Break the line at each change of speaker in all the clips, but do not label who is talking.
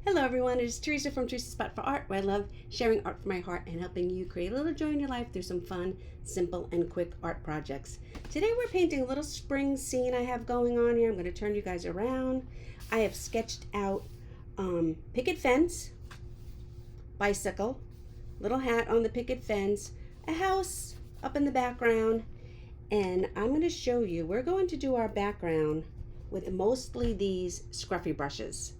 Hello everyone, it is Teresa from Teresa's Spot for Art, where I love sharing art from my heart and helping you create a little joy in your life through some fun, simple, and quick art projects. Today we're painting a little spring scene I have going on here. I'm going to turn you guys around. I have sketched out picket fence, bicycle, little hat on the picket fence, a house up in the background, and I'm going to show you, we're going to do our background with mostly these scruffy brushes.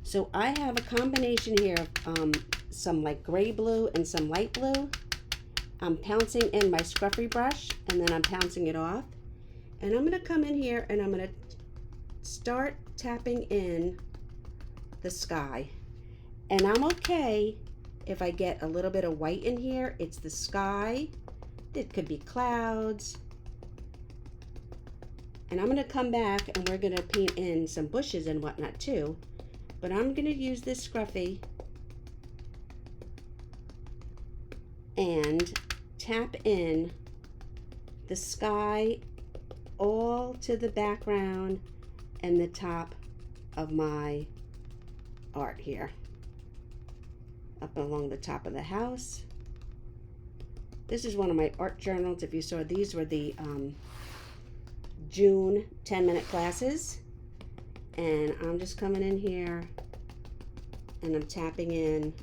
So I have a combination here of some like gray blue and some light blue. I'm pouncing in my scruffy brush and then I'm pouncing it off. And I'm going to come in here and I'm going to start tapping in the sky. And I'm okay if I get a little bit of white in here. It's the sky. It could be clouds. And I'm going to come back and we're going to paint in some bushes and whatnot too. But I'm going to use this scruffy and tap in the sky all to the background and the top of my art here. Up along the top of the house. This is one of my art journals. If you saw, these were the June 10-minute classes. And I'm just coming in here and I'm tapping in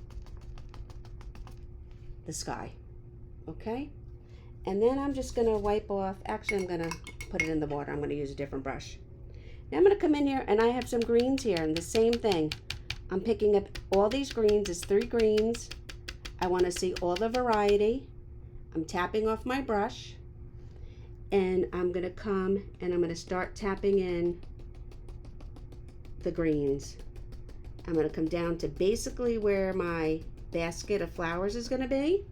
the sky, okay? And then I'm just gonna wipe off, actually I'm gonna put it in the water. I'm gonna use a different brush. Now I'm gonna come in here and I have some greens here and the same thing. I'm picking up all these greens, it's 3 greens. I wanna see all the variety. I'm tapping off my brush and I'm gonna come and I'm gonna start tapping in the greens. I'm going to come down to basically where my basket of flowers is going to be,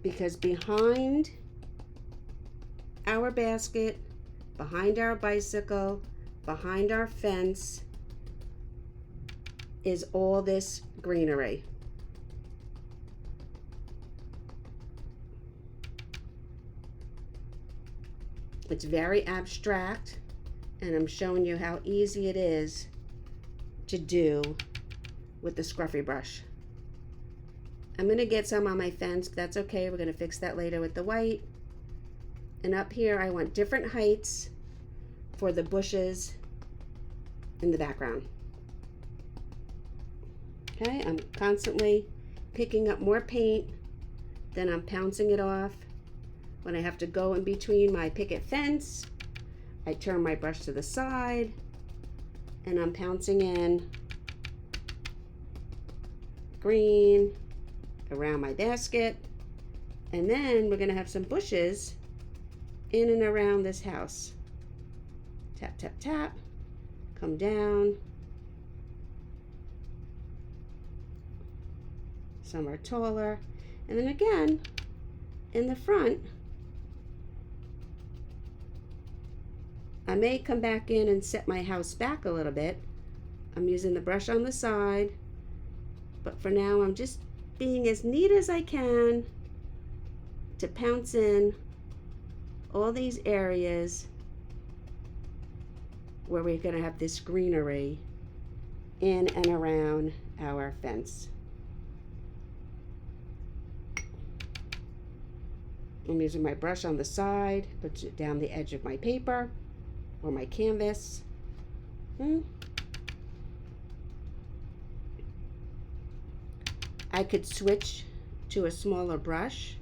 because behind our basket, behind our bicycle, behind our fence is all this greenery. It's very abstract, and I'm showing you how easy it is to do with the scruffy brush. I'm going to get some on my fence, but that's okay. We're going to fix that later with the white. And up here, I want different heights for the bushes in the background. Okay, I'm constantly picking up more paint, then I'm pouncing it off. When I have to go in between my picket fence, I turn my brush to the side and I'm pouncing in green around my basket. And then we're gonna have some bushes in and around this house. Tap, tap, tap, come down. Some are taller. And then again, in the front, I may come back in and set my house back a little bit. I'm using the brush on the side, but for now I'm just being as neat as I can to pounce in all these areas where we're going to have this greenery in and around our fence. I'm using my brush on the side, put it down the edge of my paper or my canvas. I could switch to a smaller brush.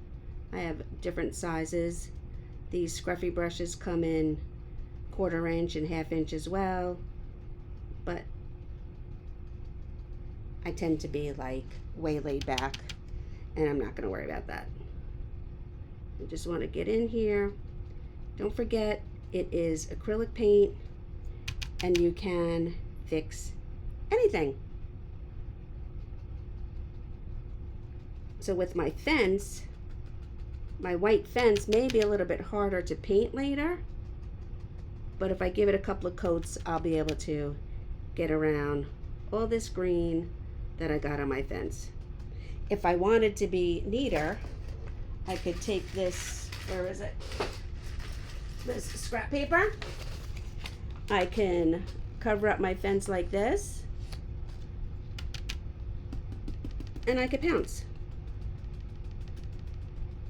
I have different sizes. These scruffy brushes come in 1/4 inch and 1/2 inch as well, but I tend to be like way laid back and I'm not going to worry about that. I just want to get in here. Don't forget, it is acrylic paint and you can fix anything. So with my fence, my white fence may be a little bit harder to paint later, but if I give it a couple of coats, I'll be able to get around all this green that I got on my fence. If I wanted to be neater, I could take this, where is it? This scrap paper. I can cover up my fence like this, and I could pounce.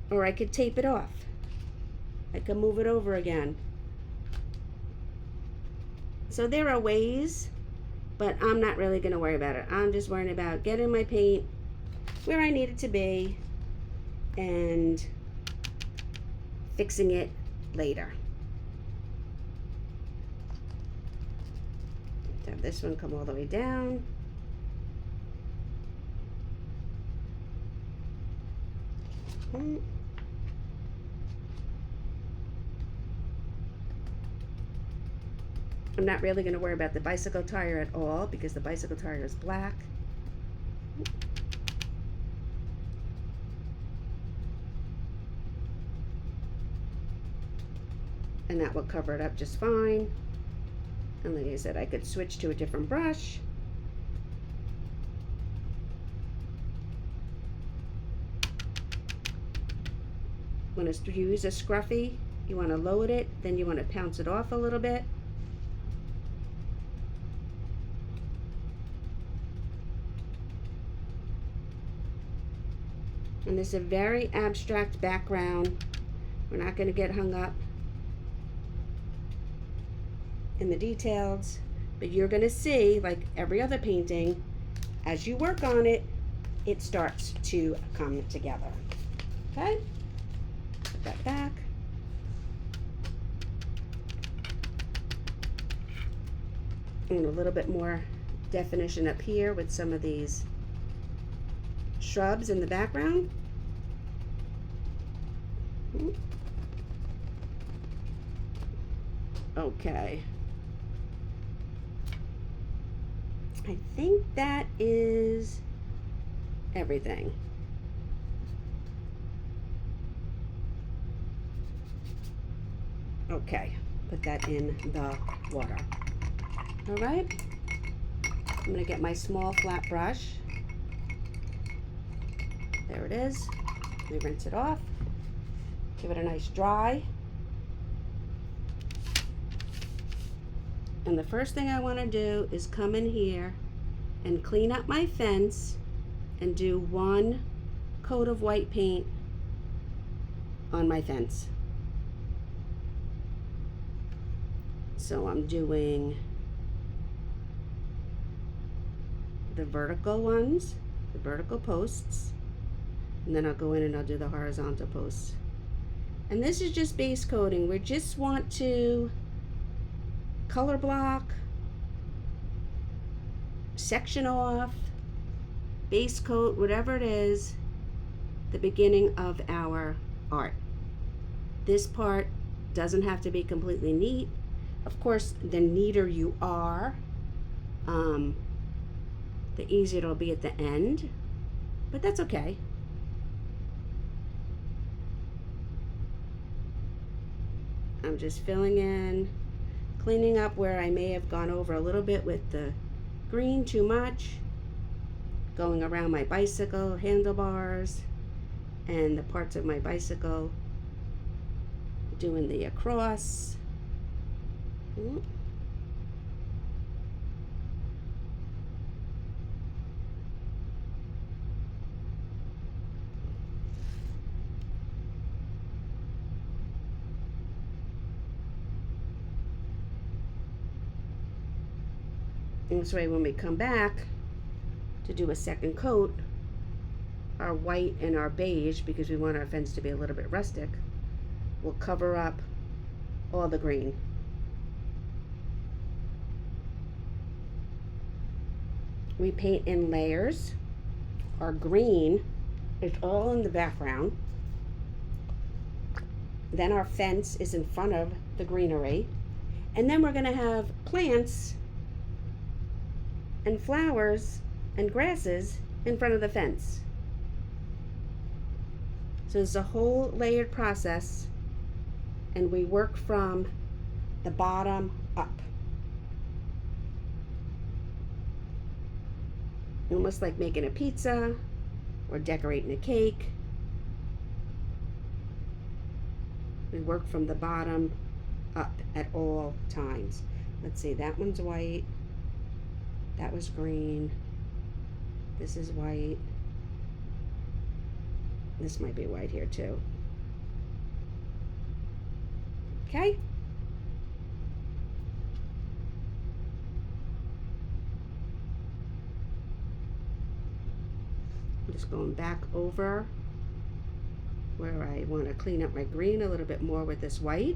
Or I could tape it off. I could move it over again. So there are ways, but I'm not really going to worry about it. I'm just worrying about getting my paint where I need it to be and fixing it later. Have this one come all the way down. I'm not really going to worry about the bicycle tire at all because the bicycle tire is black. And that will cover it up just fine. And like I said, I could switch to a different brush. Want to use a scruffy, you want to load it, then you want to pounce it off a little bit. And this is a very abstract background. We're not going to get hung up in the details, but you're going to see, like every other painting, as you work on it, it starts to come together. Okay? Put that back. And a little bit more definition up here with some of these shrubs in the background. Okay. I think that is everything. Okay, put that in the water. All right, I'm gonna get my small flat brush. There it is. We rinse it off. Give it a nice dry. And the first thing I want to do is come in here and clean up my fence and do one coat of white paint on my fence. So I'm doing the vertical ones, the vertical posts, and then I'll go in and I'll do the horizontal posts. And this is just base coating. We just want to color block, section off, base coat, whatever it is, the beginning of our art. This part doesn't have to be completely neat. Of course, the neater you are, the easier it'll be at the end, but that's okay. I'm just filling in, cleaning up where I may have gone over a little bit with the green too much, going around my bicycle handlebars and the parts of my bicycle, doing the across. And this way when we come back to do a second coat, our white and our beige, because we want our fence to be a little bit rustic, will cover up all the green. We paint in layers. Our green is all in the background. Then our fence is in front of the greenery. And then we're gonna have plants and flowers and grasses in front of the fence. So it's a whole layered process, and we work from the bottom up. Almost like making a pizza or decorating a cake. We work from the bottom up at all times. let's see, that one's white, that was green, this is white, this might be white here too. Okay. I'm just going back over where I want to clean up my green a little bit more with this white.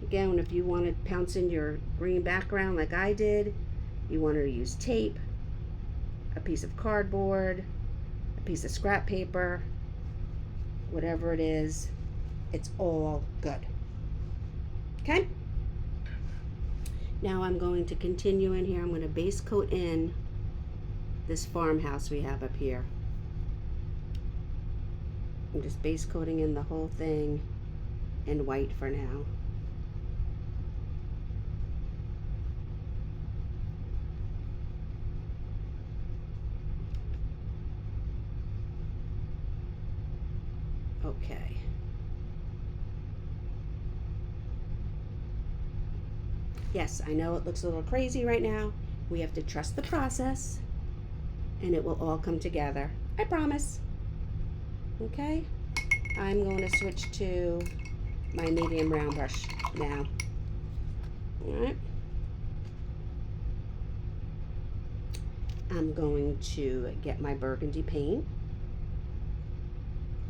Again, if you want to pounce in your green background like I did, you want to use tape, a piece of cardboard, a piece of scrap paper, whatever it is, it's all good. Okay? Now I'm going to continue in here. I'm going to base coat in this farmhouse we have up here. I'm just base coating in the whole thing in white for now. Okay. Yes, I know it looks a little crazy right now. We have to trust the process and it will all come together. I promise. Okay? I'm going to switch to my medium round brush now. Alright. I'm going to get my burgundy paint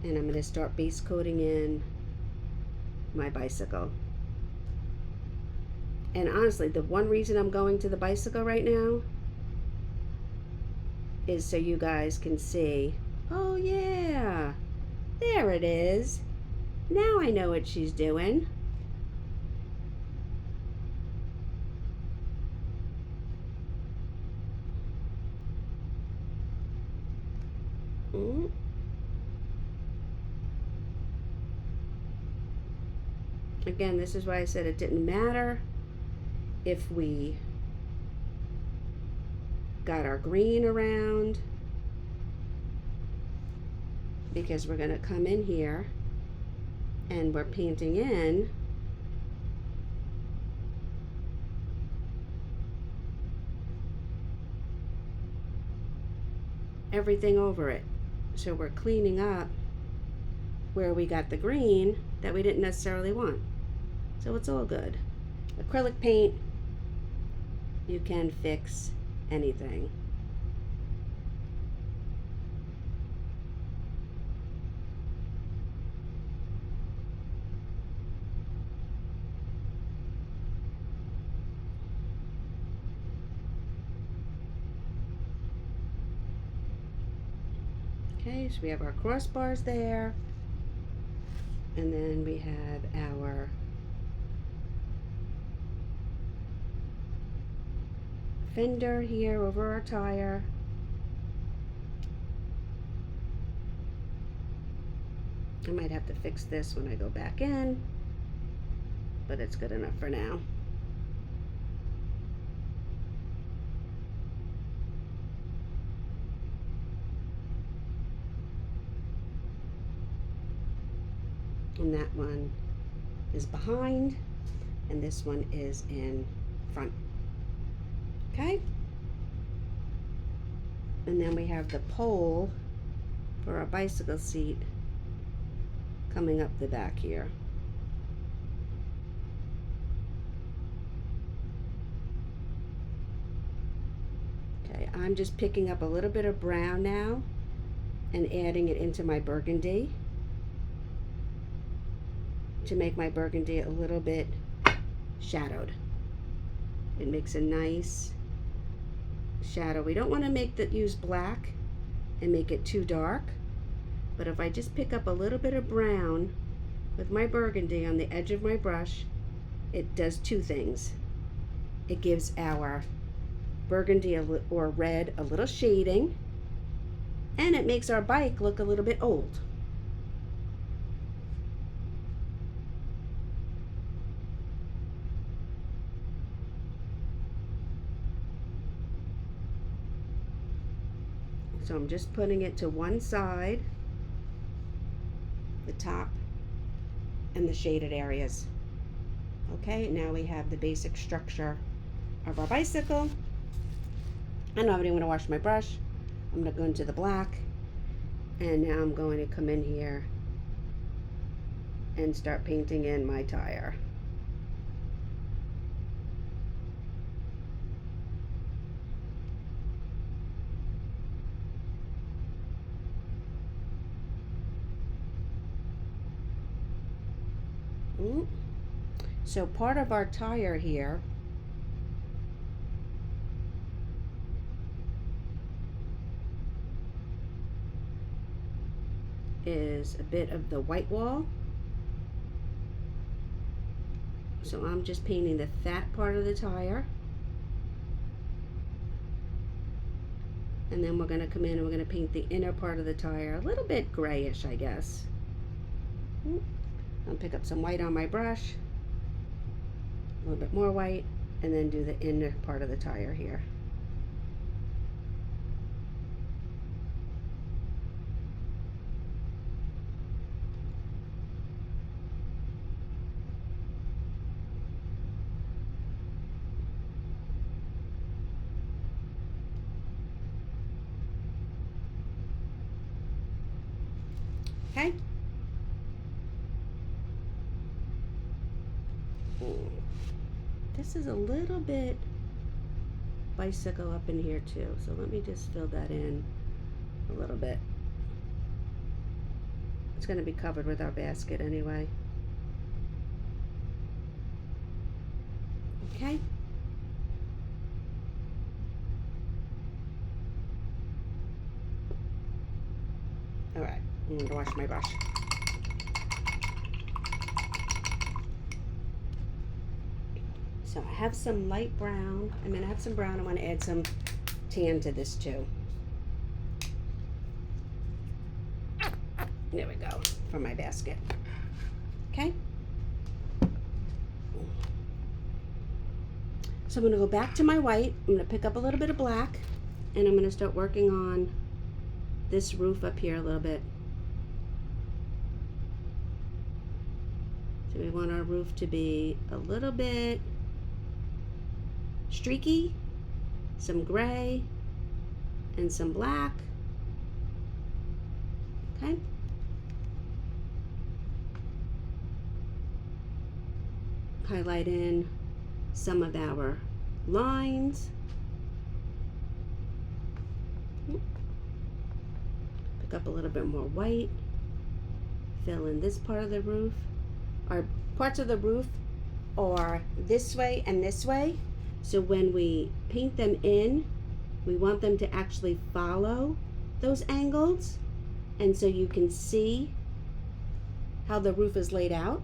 and I'm going to start base coating in my bicycle. And honestly, the one reason I'm going to the bicycle right now is so you guys can see, oh yeah, there it is. Now I know what she's doing. Again, this is why I said it didn't matter if we got our green around, because we're going to come in here and we're painting in everything over it. So we're cleaning up where we got the green that we didn't necessarily want. So it's all good. Acrylic paint, you can fix anything. Okay, so we have our crossbars there, and then we have our fender here over our tire. I might have to fix this when I go back in, but it's good enough for now. And that one is behind, and this one is in front. Okay? And then we have the pole for our bicycle seat coming up the back here. Okay, I'm just picking up a little bit of brown now and adding it into my burgundy to make my burgundy a little bit shadowed. It makes a nice shadow. We don't want to make that use black and make it too dark, but if I just pick up a little bit of brown with my burgundy on the edge of my brush, it does two things. It gives our burgundy or red a little shading, and it makes our bike look a little bit old. So I'm just putting it to one side, the top and the shaded areas. Okay, now we have the basic structure of our bicycle. I know I'm going to wash my brush. I'm going to go into the black, and now I'm going to come in here and start painting in my tire. So part of our tire here is a bit of the white wall. So I'm just painting the fat part of the tire. And then we're going to come in and we're going to paint the inner part of the tire a little bit grayish, I guess. I'll pick up some white on my brush, a little bit more white, and then do the inner part of the tire here. Okay. This is a little bit bicycle up in here too, so let me just fill that in a little bit. It's going to be covered with our basket anyway. Okay. All right, I'm going to wash my brush. So I have some light brown. I'm going to have some brown. I want to add some tan to this too. There we go, for my basket. Okay. So I'm going to go back to my white. I'm going to pick up a little bit of black, and I'm going to start working on this roof up here a little bit. So we want our roof to be a little bit streaky, some gray, and some black. Okay. Highlight in some of our lines. Pick up a little bit more white. Fill in this part of the roof. Our parts of the roof are this way and this way. So when we paint them in, we want them to actually follow those angles. And so you can see how the roof is laid out.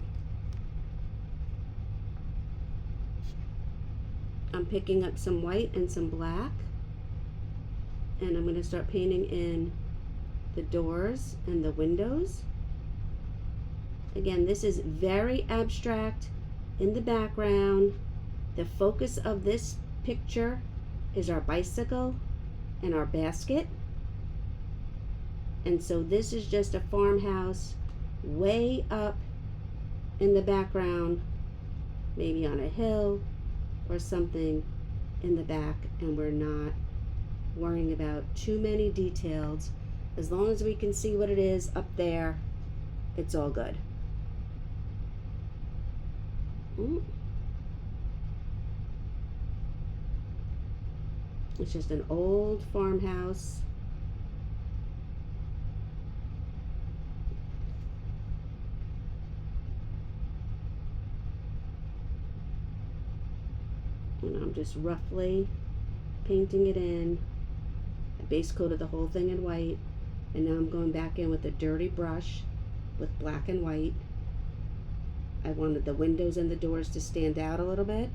I'm picking up some white and some black. And I'm going to start painting in the doors and the windows. Again, this is very abstract in the background. The focus of this picture is our bicycle and our basket. And so this is just a farmhouse way up in the background, maybe on a hill or something in the back, and we're not worrying about too many details. As long as we can see what it is up there, it's all good. Ooh. It's just an old farmhouse. And I'm just roughly painting it in. I base coated the whole thing in white, and now I'm going back in with a dirty brush with black and white. I wanted the windows and the doors to stand out a little bit,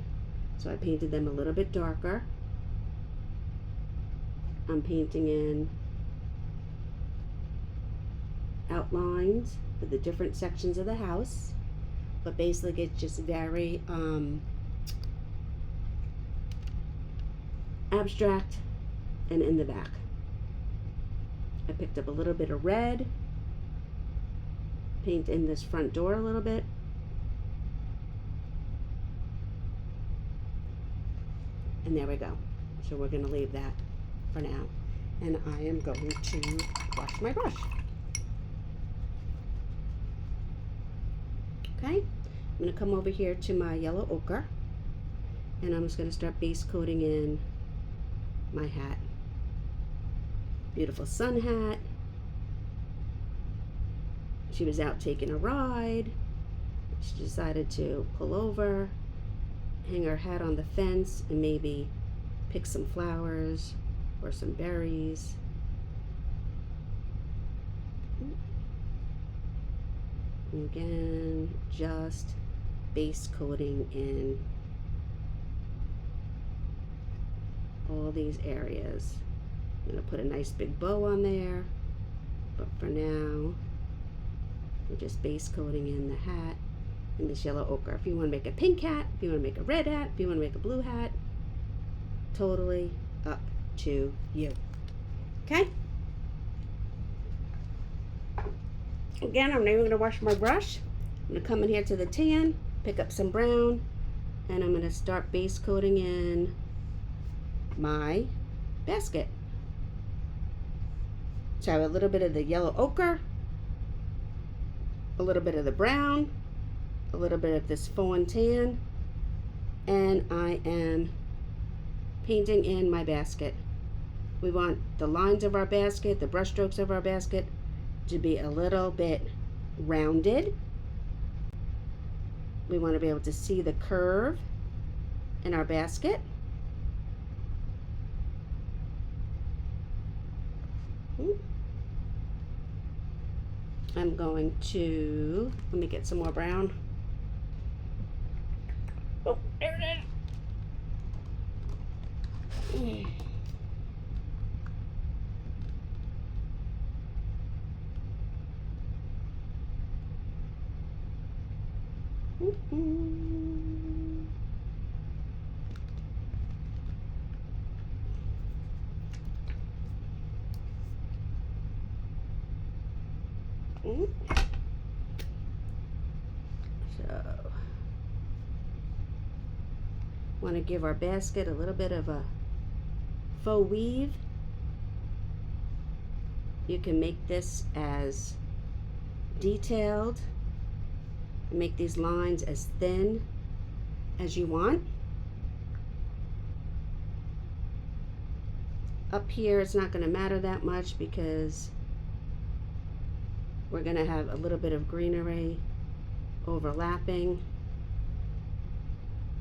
so I painted them a little bit darker. I'm painting in outlines for the different sections of the house, but basically it's just very abstract and in the back. I picked up a little bit of red, paint in this front door a little bit, And there we go. So we're going to leave that for now. And I am going to wash my brush. Okay, I'm going to come over here to my yellow ochre, and I'm just going to start base coating in my hat. Beautiful sun hat. She was out taking a ride. She decided to pull over, hang her hat on the fence, and maybe pick some flowers or some berries. And again, just base coating in all these areas. I'm going to put a nice big bow on there, but for now, we're just base coating in the hat in this yellow ochre. If you want to make a pink hat, if you want to make a red hat, if you want to make a blue hat, totally up to you. Okay? Again, I'm not even going to wash my brush. I'm going to come in here to the tan, pick up some brown, and I'm going to start base coating in my basket. So a little bit of the yellow ochre, a little bit of the brown, a little bit of this fawn tan, and I am painting in my basket. We want the lines of our basket, the brush strokes of our basket to be a little bit rounded. We want to be able to see the curve in our basket. I'm going to, let me get some more brown. Oh, there it is. So, want to give our basket a little bit of a faux weave. You can make this as detailed, make these lines as thin as you want. Up here it's not going to matter that much because we're going to have a little bit of greenery overlapping.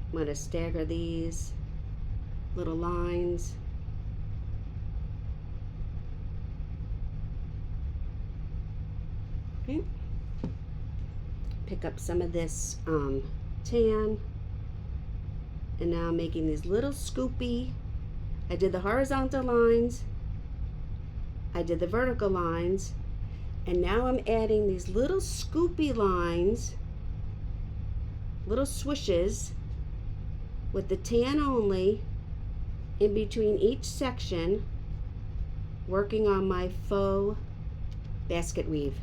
I'm going to stagger these little lines. Okay. Pick up some of this tan, and now I'm making these little scoopy. I did the horizontal lines, I did the vertical lines, and now I'm adding these little scoopy lines, little swishes with the tan only in between each section, working on my faux basket weave.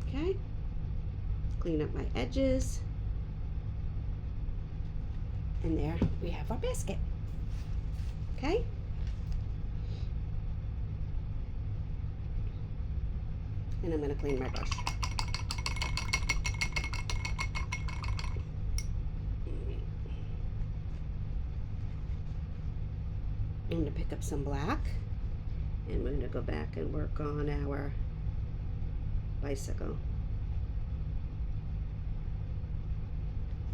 Okay, clean up my edges, and there we have our basket. Okay, and I'm going to clean my brush. I'm going to pick up some black, and we're going to go back and work on our bicycle.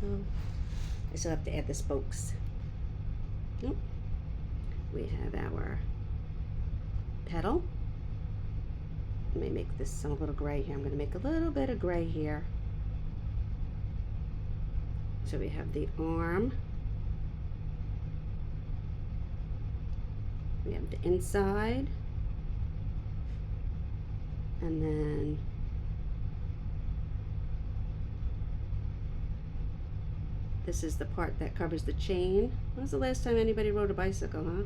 Oh, I still have to add the spokes. Nope. We have our petal. Let me make this some little gray here. I'm going to make a little bit of gray here. So we have the arm. We have the inside. And then this is the part that covers the chain. When was the last time anybody rode a bicycle, huh?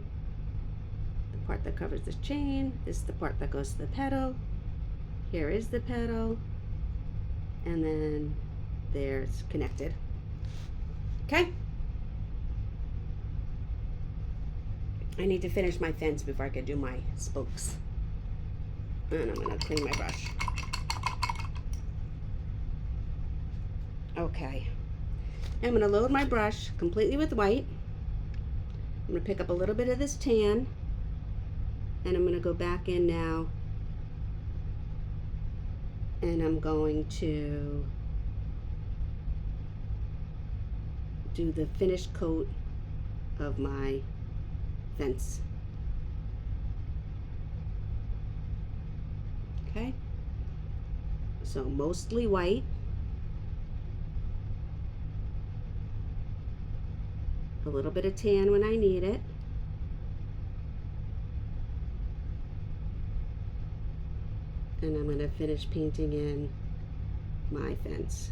the part that covers the chain. This is the part that goes to the petal. Here is the petal. And then there's connected. Okay. I need to finish my fence before I can do my spokes. And I'm gonna clean my brush. Okay. I'm gonna load my brush completely with white. I'm gonna pick up a little bit of this tan, and I'm gonna go back in now, and I'm going to do the finished coat of my fence. Okay, so mostly white. A little bit of tan when I need it. And I'm going to finish painting in my fence.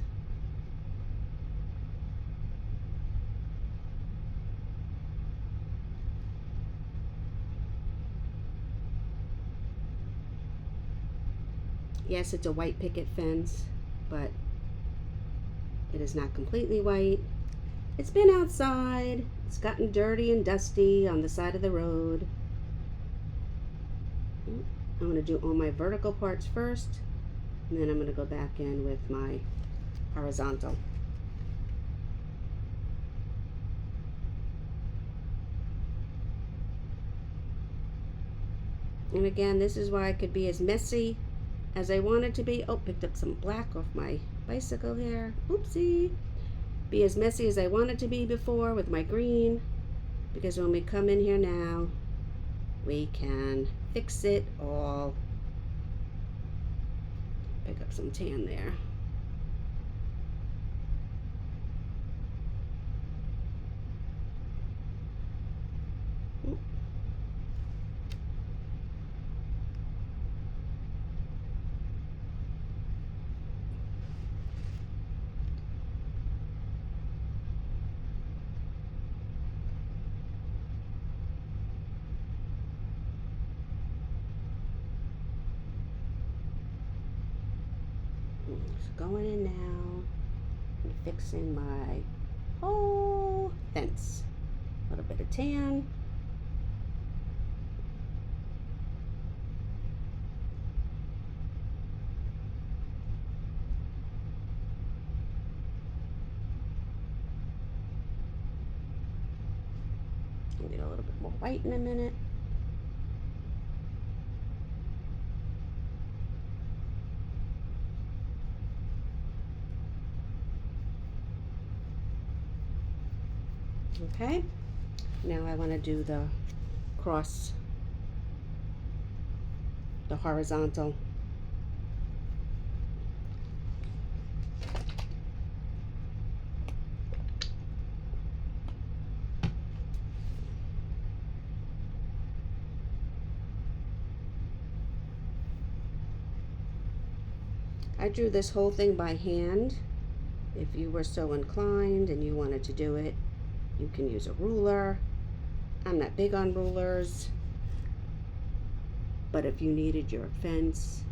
Yes, it's a white picket fence, but it is not completely white. It's been outside. It's gotten dirty and dusty on the side of the road. I'm going to do all my vertical parts first, and then I'm going to go back in with my horizontal. And again, this is why I could be as messy as I wanted to be. Oh, picked up some black off my bicycle here. Oopsie. Be as messy as I wanted to be before with my green, because when we come in here now, we can fix it all. Pick up some tan there. Going in now and fixing my whole fence. A little bit of tan. I'll get a little bit more white in a minute. Okay, now I want to do the cross, the horizontal. I drew this whole thing by hand. If you were so inclined and you wanted to do it, you can use a ruler. I'm not big on rulers, but if you needed your fence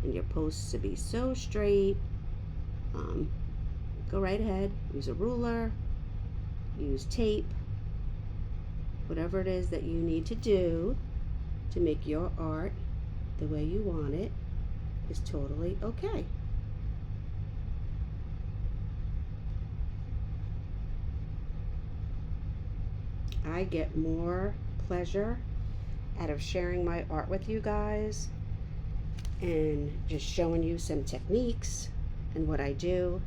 and your posts to be so straight, go right ahead. Use a ruler, use tape, whatever it is that you need to do to make your art the way you want it is totally okay. I get more pleasure out of sharing my art with you guys and just showing you some techniques and what I do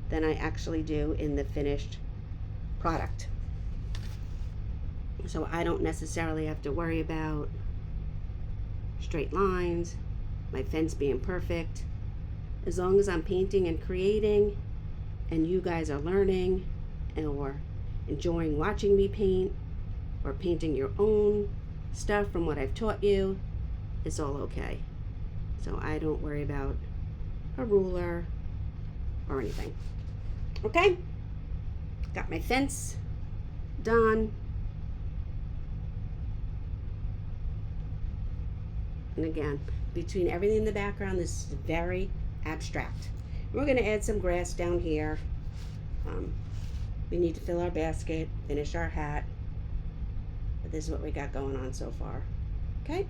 than I actually do in the finished product. So I don't necessarily have to worry about straight lines, my fence being perfect. As long as I'm painting and creating and you guys are learning or enjoying watching me paint or painting your own stuff from what I've taught you, it's all okay. So I don't worry about a ruler or anything. Okay, got my fence done. And again, between everything in the background, this is very abstract. We're going to add some grass down here. We need to fill our basket, finish our hat. But this is what we got going on so far. Okay?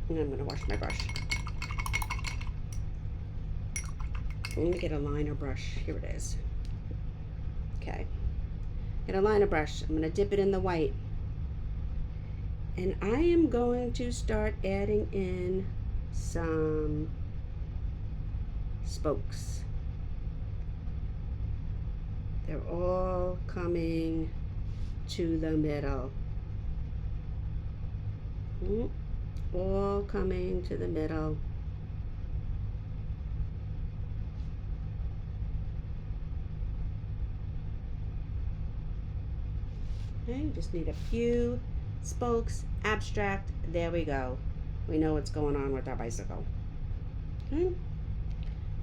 And I'm going to wash my brush. I'm going to get a liner brush. Here it is. Okay. Get a liner brush. I'm going to dip it in the white. And I am going to start adding in some spokes. They're all coming to the middle. All coming to the middle. Okay, you just need a few spokes, abstract. There we go. We know what's going on with our bicycle. Okay.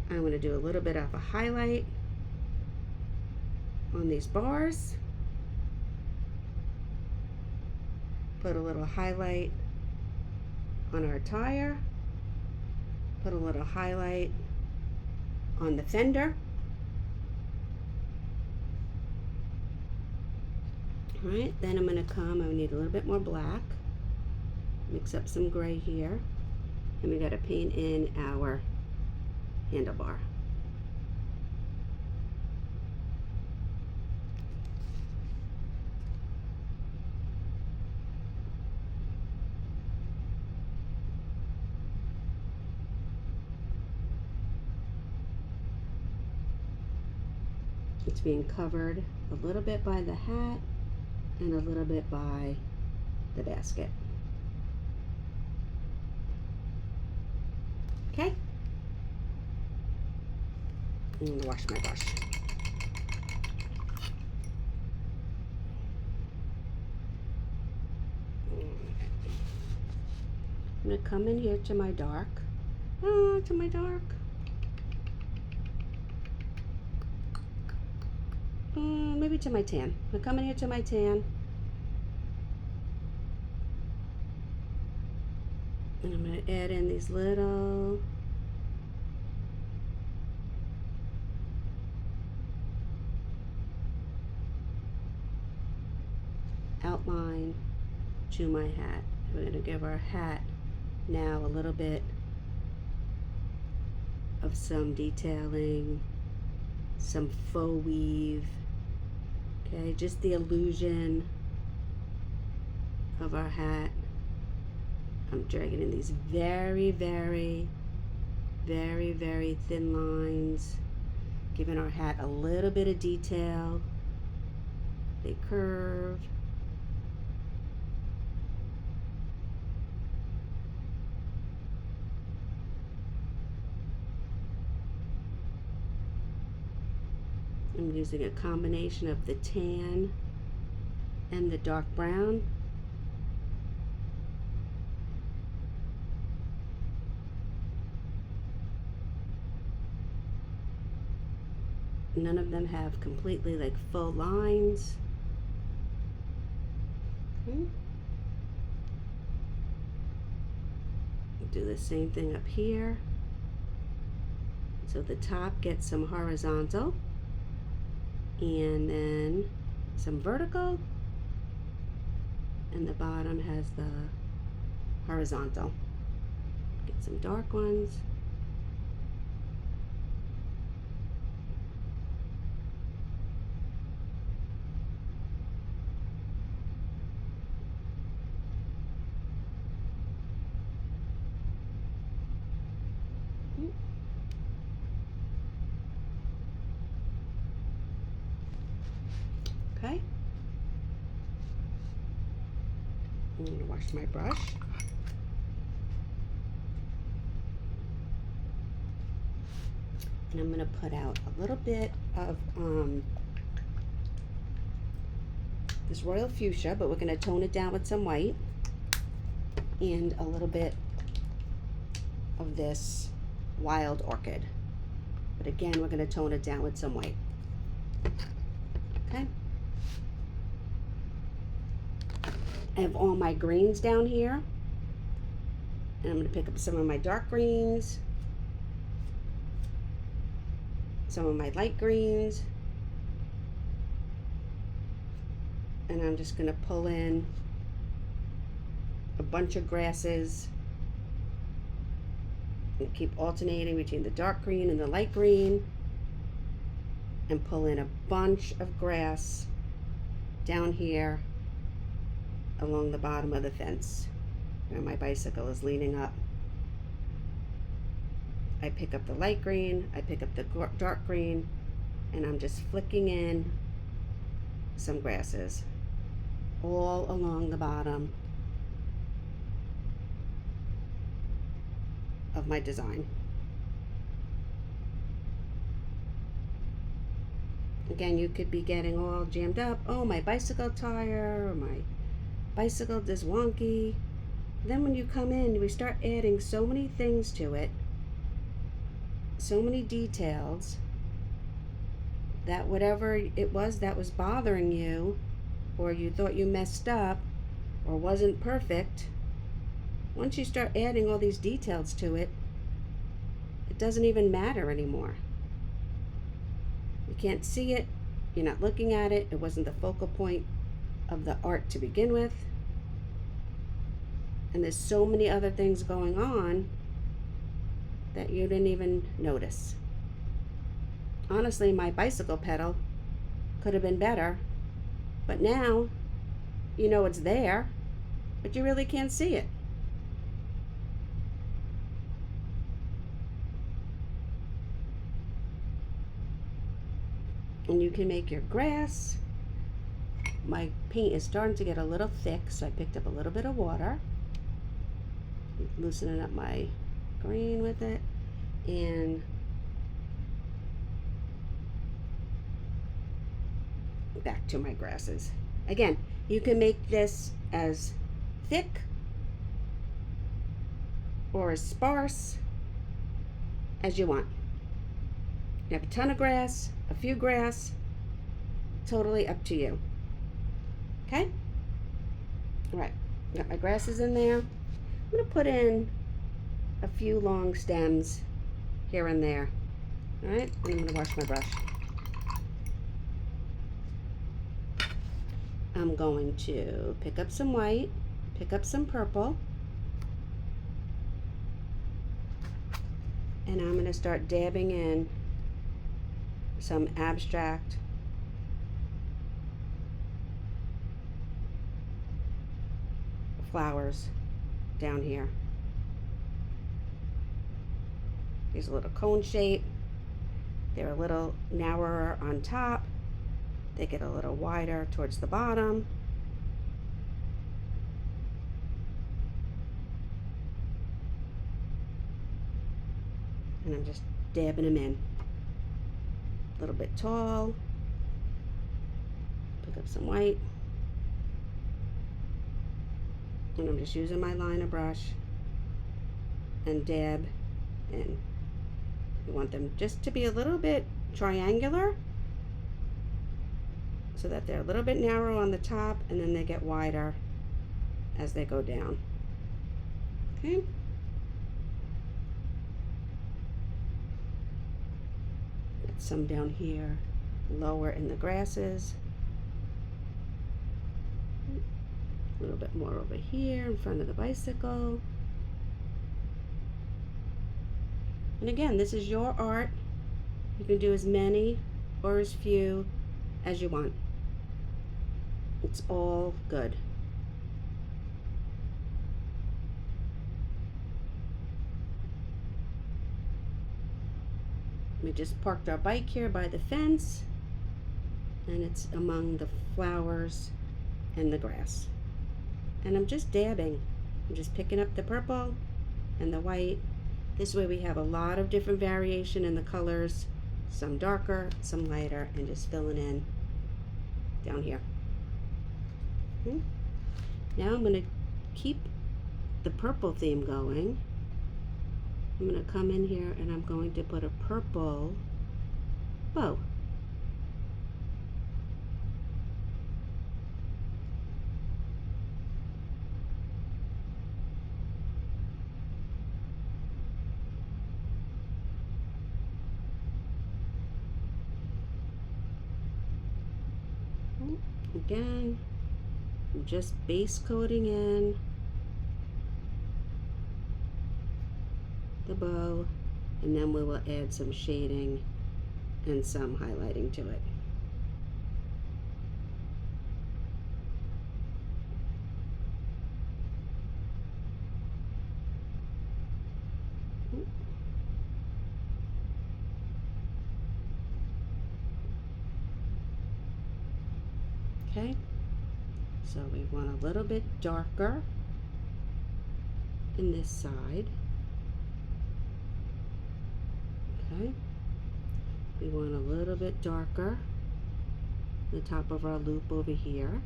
I'm going to do a little bit of a highlight on these bars. Put a little highlight on our tire. Put a little highlight on the fender. All right, then I'm going to come, I need a little bit more black. Mix up some gray here. And we got to paint in our handlebar. It's being covered a little bit by the hat and a little bit by the basket. Okay. I'm going to wash my brush. I'm going to come in here to my dark. To my dark. Maybe to my tan. I'm going to come in here to my tan. And I'm going to add in these little outline to my hat. We're going to give our hat now a little bit of some detailing, some faux weave. Okay, just the illusion of our hat. I'm dragging in these very, very, very, very thin lines, giving our hat a little bit of detail. They curve. I'm using a combination of the tan and the dark brown. None of them have completely like full lines. Okay. Do the same thing up here. So the top gets some horizontal and then some vertical, and the bottom has the horizontal. Get some dark ones. Okay. I'm going to wash my brush. And I'm going to put out a little bit of this royal fuchsia, but we're going to tone it down with some white, and a little bit of this wild orchid. But again, we're going to tone it down with some white. Okay. I have all my greens down here. And I'm going to pick up some of my dark greens, some of my light greens, and I'm just going to pull in a bunch of grasses and keep alternating between the dark green and the light green, and pull in a bunch of grass down here along the bottom of the fence where my bicycle is leaning up. I pick up the light green, I pick up the dark green, and I'm just flicking in some grasses all along the bottom of my design. Again, you could be getting all jammed up. Oh, my bicycle tire, or my bicycle is wonky. Then when you come in, we start adding so many things to it, so many details, that whatever it was that was bothering you, or you thought you messed up, or wasn't perfect, once you start adding all these details to it, it doesn't even matter anymore. You can't see it, you're not looking at it, it wasn't the focal point of the art to begin with, and there's so many other things going on that you didn't even notice. Honestly, my bicycle pedal could have been better, but now you know it's there, but you really can't see it. And you can make your grass. My paint is starting to get a little thick, so I picked up a little bit of water, loosening up my green with it, and back to my grasses. Again, you can make this as thick or as sparse as you want. You have a ton of grass, a few grass, totally up to you. Okay? All right, got my grasses in there. I'm gonna put in a few long stems here and there. All right, and I'm gonna wash my brush. I'm going to pick up some white, pick up some purple, and I'm gonna start dabbing in some abstract flowers down here. These are a little cone shape. They're a little narrower on top. They get a little wider towards the bottom. And I'm just dabbing them in. A little bit tall. Pick up some white. And I'm just using my liner brush and dab in. You want them just to be a little bit triangular, so that they're a little bit narrow on the top and then they get wider as they go down. Okay. Get some down here, lower in the grasses. A little bit more over here in front of the bicycle. And again, this is your art. You can do as many or as few as you want. It's all good. We just parked our bike here by the fence, and it's among the flowers and the grass. And I'm just dabbing. I'm just picking up the purple and the white. This way we have a lot of different variation in the colors, some darker, some lighter, and just filling in down here. Okay. Now I'm going to keep the purple theme going. I'm going to come in here and I'm going to put a purple bow. Again, I'm just base coating in the bow, and then we will add some shading and some highlighting to it. Okay, so we want a little bit darker in this side. Okay, we want a little bit darker the top of our loop over here.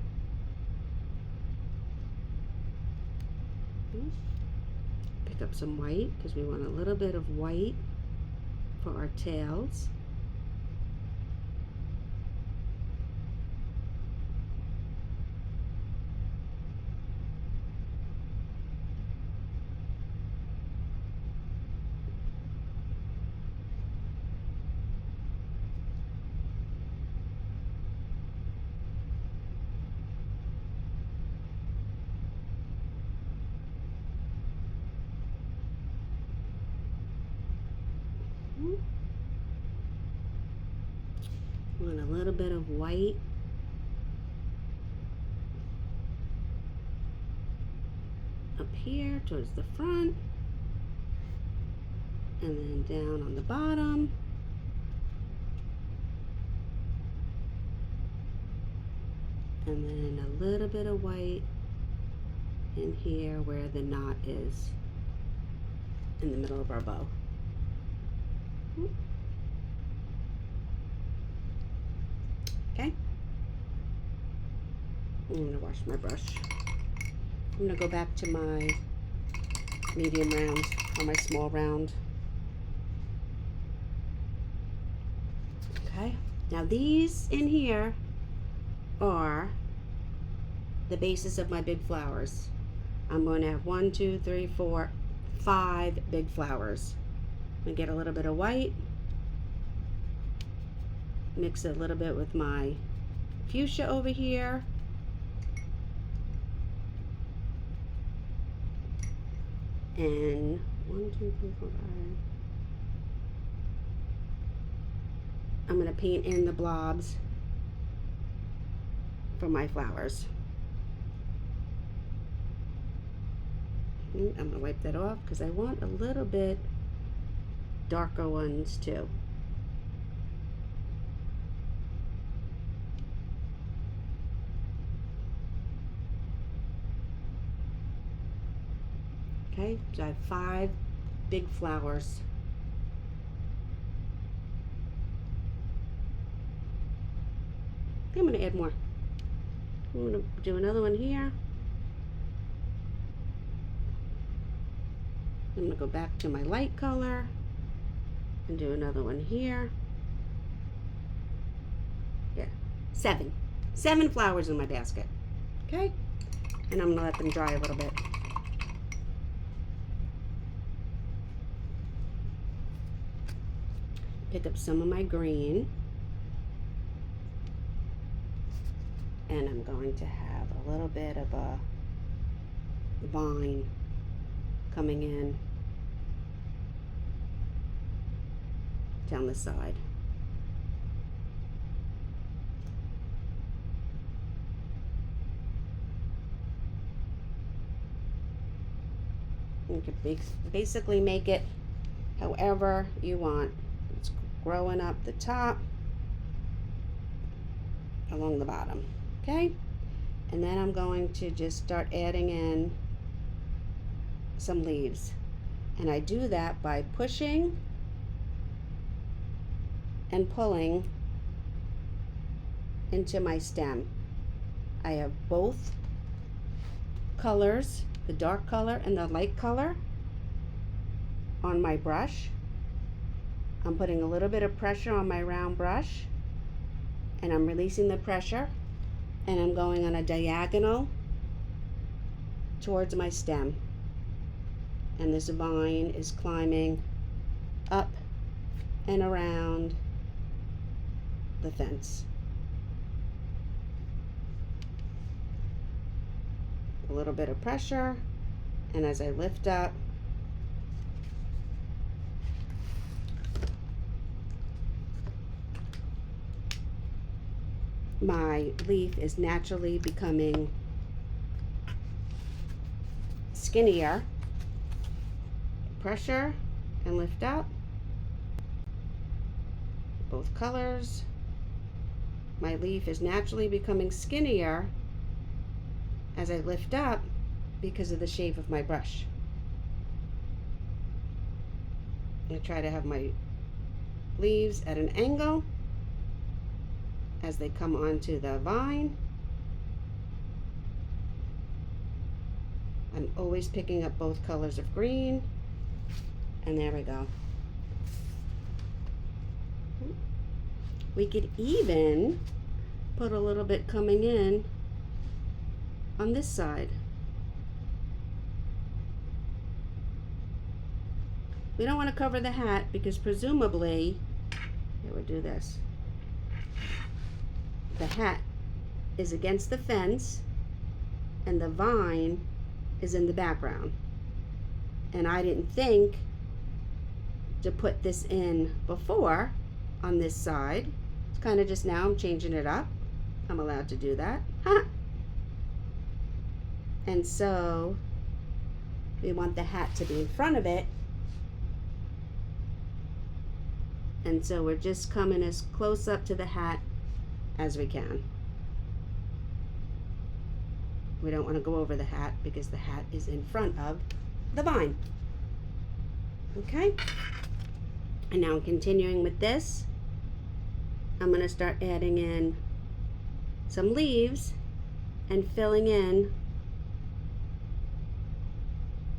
Pick up some white because we want a little bit of white for our tails. Want a little bit of white up here towards the front, and then down on the bottom. And then a little bit of white in here where the knot is in the middle of our bow. Okay, I'm going to wash my brush. I'm going to go back to my medium round or my small round. Okay, now these in here are the bases of my big flowers. I'm going to have 1, 2, 3, 4, 5 big flowers. I'm going to get a little bit of white. Mix it a little bit with my fuchsia over here. And 1, 2, 3, 4, 5. I'm going to paint in the blobs for my flowers. I'm going to wipe that off because I want a little bit darker ones too. Okay, so I have 5 big flowers. I think I'm going to add more. I'm going to do another one here. I'm going to go back to my light color and do another one here. Yeah, 7. 7 flowers in my basket. Okay, and I'm going to let them dry a little bit. Pick up some of my green, and I'm going to have a little bit of a vine coming in down the side. You can basically make it however you want. It's growing up the top along the bottom. Okay, and then I'm going to just start adding in some leaves, and I do that by pushing and pulling into my stem. I have both colors, the dark color and the light color, on my brush. I'm putting a little bit of pressure on my round brush, and I'm releasing the pressure, and I'm going on a diagonal towards my stem, and this vine is climbing up and around the fence. a little bit of pressure, and as I lift up, my leaf is naturally becoming skinnier. Pressure and lift up, both colors. My leaf is naturally becoming skinnier as I lift up because of the shape of my brush. I try to have my leaves at an angle as they come onto the vine. I'm always picking up both colors of green, and there we go. We could even put a little bit coming in on this side. We don't want to cover the hat because presumably, here we'll do this. The hat is against the fence and the vine is in the background. And I didn't think to put this in before on this side. It's kind of just now I'm changing it up. I'm allowed to do that. And so we want the hat to be in front of it. And so we're just coming as close up to the hat as we can. We don't want to go over the hat because the hat is in front of the vine. Okay? And now continuing with this, I'm going to start adding in some leaves and filling in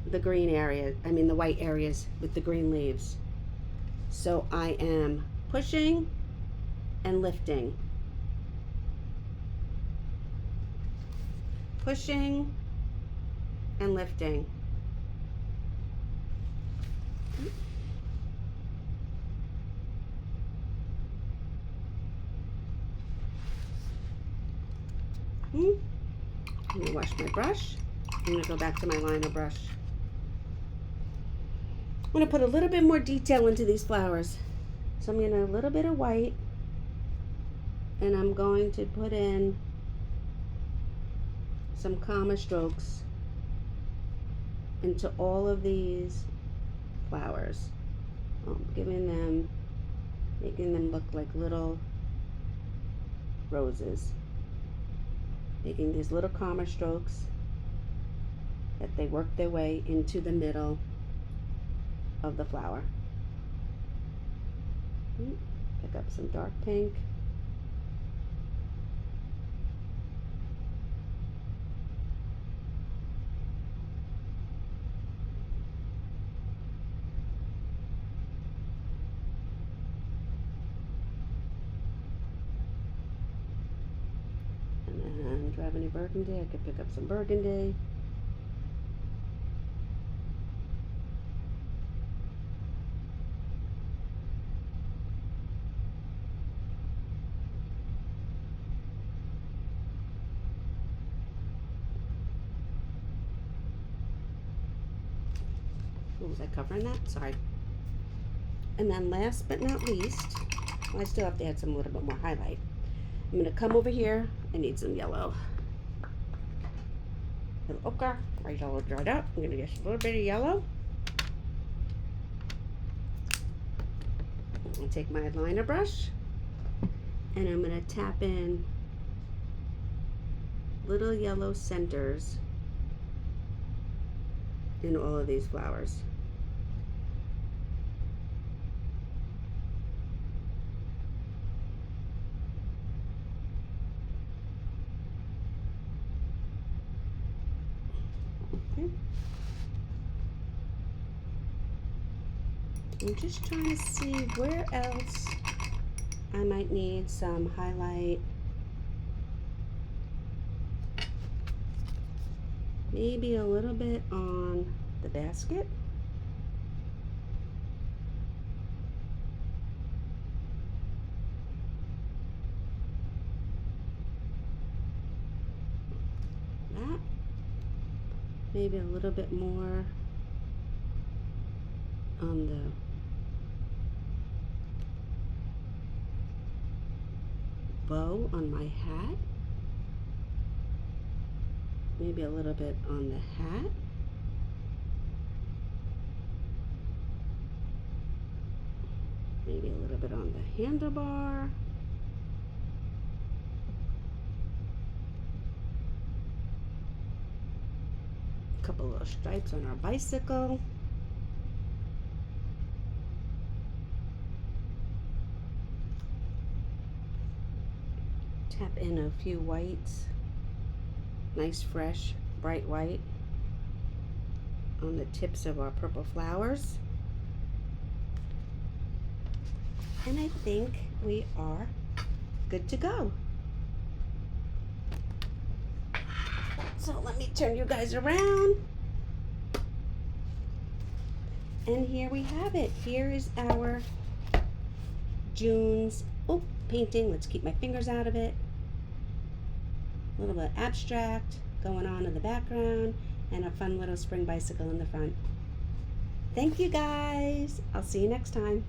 the green area, the white areas with the green leaves. So I am pushing and lifting. Pushing and lifting. I'm going to wash my brush. I'm going to go back to my liner brush. I'm going to put a little bit more detail into these flowers. So I'm going to a little bit of white, and I'm going to put in some comma strokes into all of these flowers. Making them look like little roses. Making these little comma strokes that they work their way into the middle of the flower. Pick up some dark pink. And do I have any burgundy? I could pick up some burgundy. Was I covering that? Sorry. And then last but not least, I still have to add some little bit more highlight. I'm going to come over here. I need some yellow. A little ochre, right all dried up. I'm going to get a little bit of yellow. I'll take my liner brush and I'm going to tap in little yellow centers in all of these flowers. Okay. I'm just trying to see where else I might need some highlight. Maybe a little bit on the basket. That. Maybe a little bit more on the bow on my hat. Maybe a little bit on the hat. Maybe a little bit on the handlebar. A couple little stripes on our bicycle. Tap in a few whites. Nice, fresh, bright white on the tips of our purple flowers. And I think we are good to go. So let me turn you guys around. And here we have it. Here is our June's painting. Let's keep my fingers out of it. A little bit abstract going on in the background and a fun little spring bicycle in the front. Thank you guys. I'll see you next time.